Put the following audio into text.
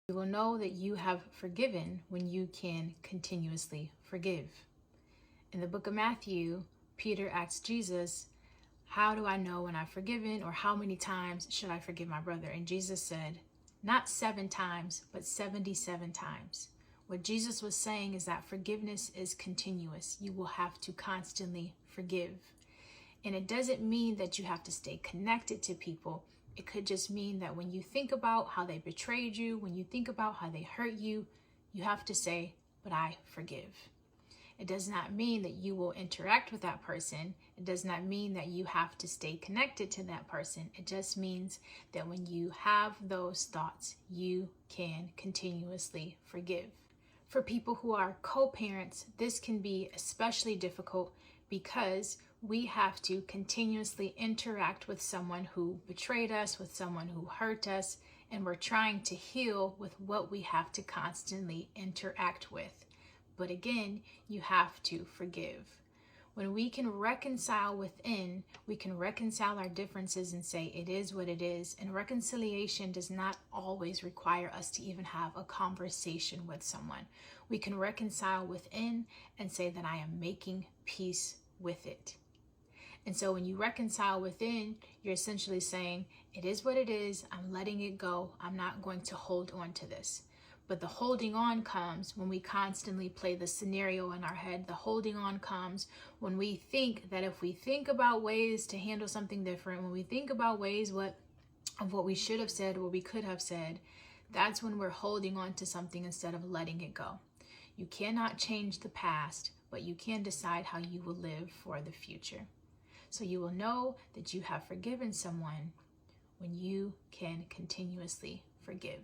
You will know that you have forgiven when you can continuously forgive. In the book of Matthew, Peter asked Jesus, how do I know when I've forgiven, or how many times should I forgive my brother? And Jesus said, not 7 times, but 77 times. What Jesus was saying is that forgiveness is continuous. You will have to constantly forgive. And it doesn't mean that you have to stay connected to people. It could just mean that when you think about how they betrayed you, when you think about how they hurt you, you have to say, but I forgive. It does not mean that you will interact with that person. It does not mean that you have to stay connected to that person. It just means that when you have those thoughts, you can continuously forgive. For people who are co-parents, this can be especially difficult because we have to continuously interact with someone who betrayed us, with someone who hurt us, and we're trying to heal with what we have to constantly interact with. But again, you have to forgive. When we can reconcile within, we can reconcile our differences and say it is what it is. And reconciliation does not always require us to even have a conversation with someone. We can reconcile within and say that I am making peace with it. And so when you reconcile within, you're essentially saying, it is what it is. I'm letting it go. I'm not going to hold on to this. But the holding on comes when we constantly play the scenario in our head. The holding on comes when we think that if we think about ways to handle something different, when we think about ways of what we should have said, what we could have said, that's when we're holding on to something instead of letting it go. You cannot change the past, but you can decide how you will live for the future. So you will know that you have forgiven someone when you can continuously forgive.